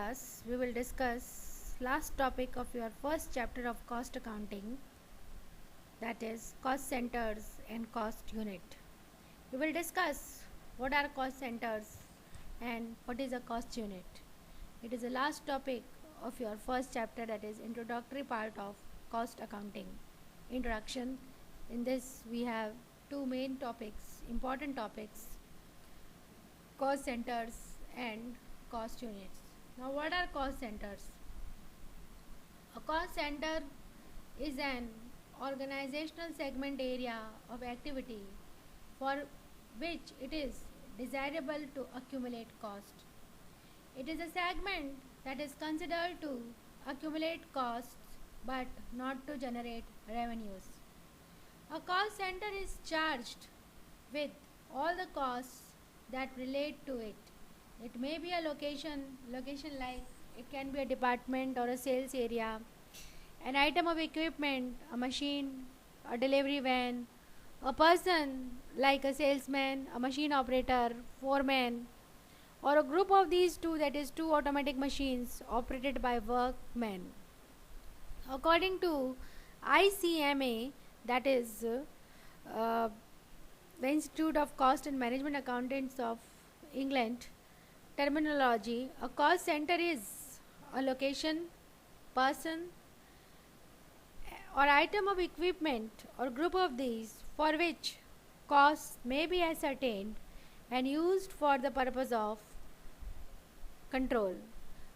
class, we will discuss last topic of your first chapter of cost accounting, that is cost centers and cost unit. We will discuss what are cost centers and what is a cost unit. It is the last topic of your first chapter, that is introductory part of cost accounting. Introduction. In this we have two main topics, important topics: cost centers and cost units. Now, what are cost centers? A cost center is an organizational segment area of activity for which it is desirable to accumulate cost. It is a segment that is considered to accumulate costs but not to generate revenues. A cost center is charged with all the costs that relate to it. It may be a location like it can be a department or a sales area, an item of equipment, a machine, a delivery van, a person like a salesman, a machine operator, foreman, or a group of these two, that is two automatic machines operated by workmen. According to ICMA, that is the Institute of Cost and Management Accountants of England terminology, a cost center is a location, person, or item of equipment or group of these for which costs may be ascertained and used for the purpose of control.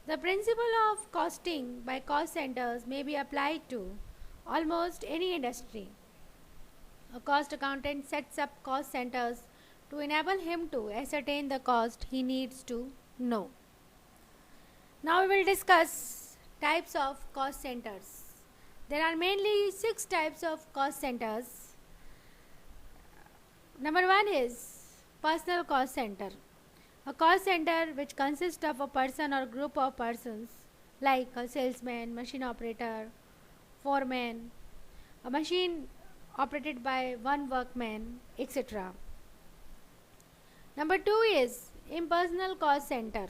The principle of costing by cost centers may be applied to almost any industry. A cost accountant sets up cost centers to enable him to ascertain the cost he needs to know. Now we will discuss types of cost centers. There are mainly 6 types of cost centers. Number 1 is personal cost center. A cost center which consists of a person or group of persons like a salesman, machine operator, foreman, a machine operated by one workman, etc. Number 2 is impersonal cost center.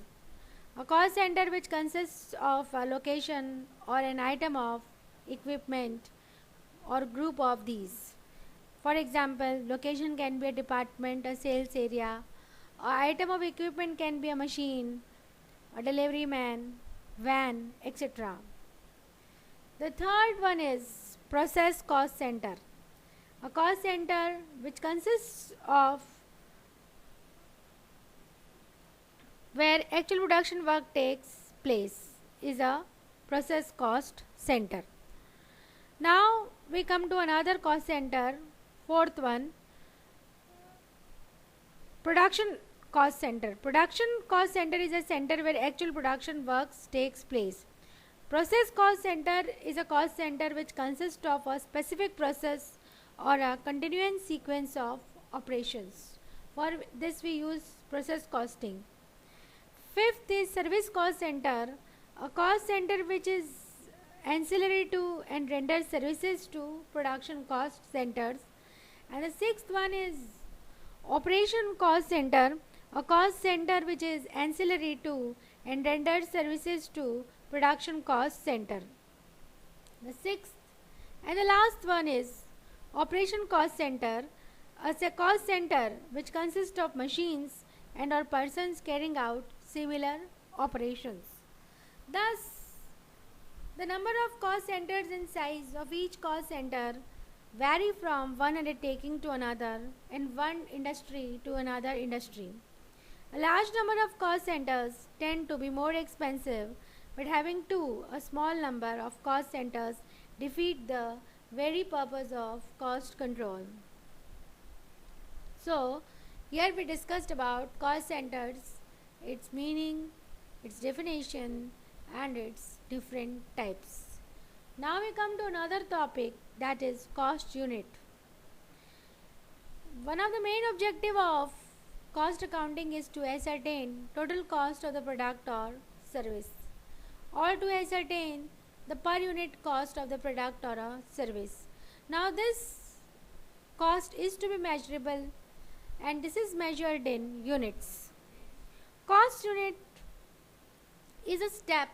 A cost center which consists of a location or an item of equipment or group of these. For example, location can be a department, a sales area. An item of equipment can be a machine, a delivery man, van, etc. The third one is process cost center. A cost center which consists of where actual production work takes place is a process cost center. Now we come to another cost center, fourth one, production cost center. Production cost center is a center where actual production works takes place. Process cost center is a cost center which consists of a specific process or a continuous sequence of operations. For this we use process costing. Fifth is service cost center, a cost center which is ancillary to and renders services to production cost centers. And the sixth one is operation cost center, a cost center which is ancillary to and renders services to production cost center. The sixth and the last one is operation cost center, a cost center which consists of machines and or persons carrying out similar operations. Thus, the number of cost centers and size of each cost center vary from one undertaking to another and one industry to another industry. A large number of cost centers tend to be more expensive, but having a small number of cost centers defeat the very purpose of cost control. So, here we discussed about cost centers, its meaning, its definition, and its different types. Now we come to another topic, that is cost unit. One of the main objectives of cost accounting is to ascertain total cost of the product or service, or to ascertain the per unit cost of the product or a service. Now this cost is to be measurable, and this is measured in units. Cost unit is a step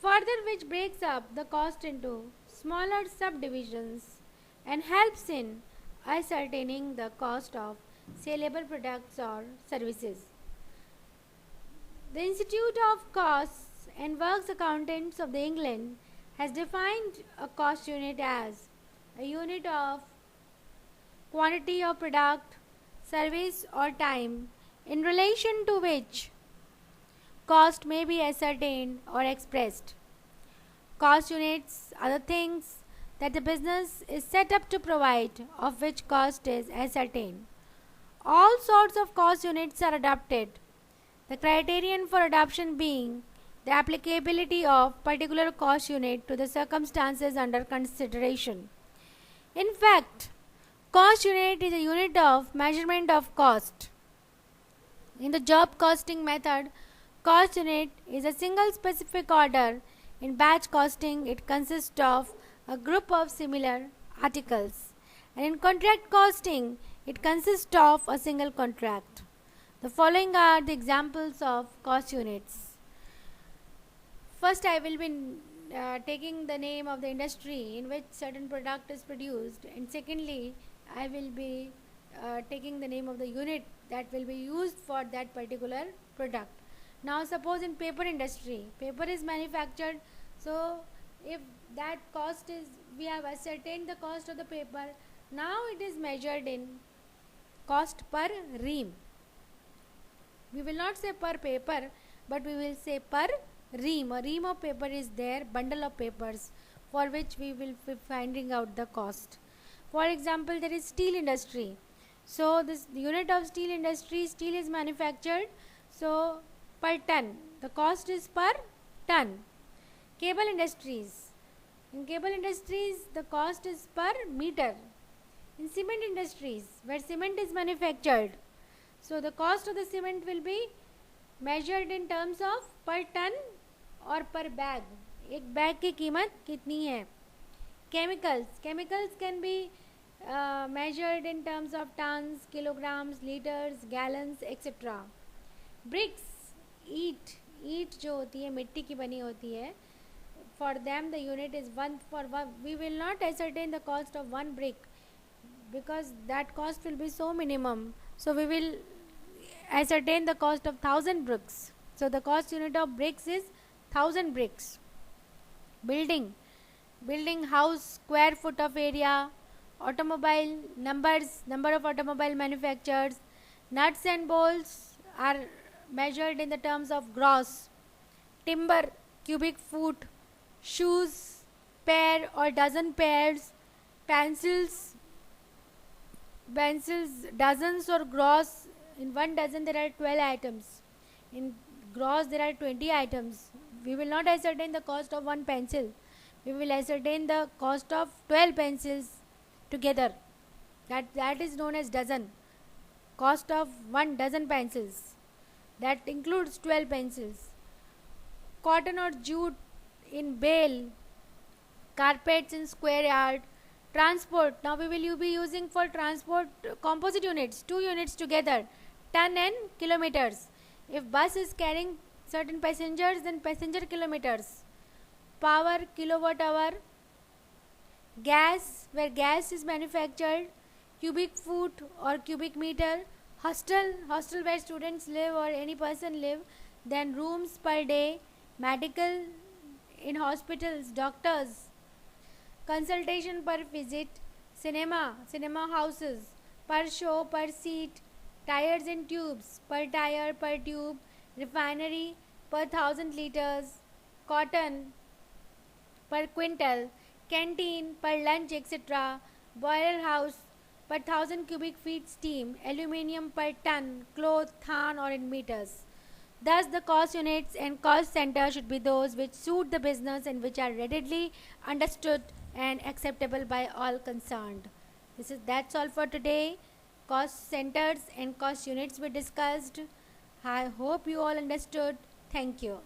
further which breaks up the cost into smaller subdivisions and helps in ascertaining the cost of saleable products or services. The Institute of Costs and Works Accountants of the England has defined a cost unit as a unit of quantity of product, service or time in relation to which cost may be ascertained or expressed. Cost units are the things that the business is set up to provide, of which cost is ascertained. All sorts of cost units are adopted, the criterion for adoption being the applicability of particular cost unit to the circumstances under consideration. In fact, cost unit is a unit of measurement of cost. In the job costing method, cost unit is a single specific order. In batch costing, it consists of a group of similar articles. And in contract costing, it consists of a single contract. The following are the examples of cost units. First, I will be taking the name of the industry in which certain product is produced, and secondly, I will be taking the name of the unit that will be used for that particular product. Now suppose in paper industry, paper is manufactured, so if that cost is, we have ascertained the cost of the paper, now it is measured in cost per ream. We will not say per paper, but we will say per ream. A ream of paper is there, bundle of papers, for which we will be finding out the cost. For example, there is steel industry. So this unit of steel industry, steel is manufactured, so per ton, the cost is per ton. Cable industries, in cable industries the cost is per meter. In cement industries, where cement is manufactured, so the cost of the cement will be measured in terms of per ton और per bag. एक bag की कीमत कितनी है. Chemicals can be measured in terms of tons, kilograms, liters, gallons, etc. Bricks, ईट जो होती है मिट्टी की बनी होती है, for them the unit is one. We will not ascertain the cost of one brick because that cost will be so minimum, so we will ascertain the cost of 1000 bricks. So the cost unit of bricks is 1000 bricks. Building house, square foot of area. Automobile, number of automobile manufacturers. Nuts and bolts are measured in the terms of gross. Timber, cubic foot. Shoes, pair or dozen pairs. Pencils, dozens or gross. In one dozen there are 12 items. In gross there are 20 items. We will not ascertain the cost of one pencil. We will ascertain the cost of 12 pencils together. That is known as dozen. Cost of 1 dozen pencils. That includes 12 pencils. Cotton or jute in bale. Carpets in square yard. Transport. Now we will be using for transport composite units. 2 units together. Ton and kilometers. If bus is carrying certain passengers, then passenger kilometers. Power, kilowatt hour. Gas, where gas is manufactured. Cubic foot or cubic meter. Hostel where students live or any person live. Then rooms per day. Medical, in hospitals, doctors. Consultation per visit. Cinema houses. Per show, per seat. Tires and tubes, per tire, per tube. Refinery, per 1000 liters. Cotton, per quintal. Canteen, per lunch, etc. Boiler house, per 1000 cubic feet steam. Aluminium, per ton. Cloth, than or in meters. Thus, the cost units and cost centers should be those which suit the business and which are readily understood and acceptable by all concerned. That's all for today. Cost centers and cost units were discussed. I hope you all understood. Thank you.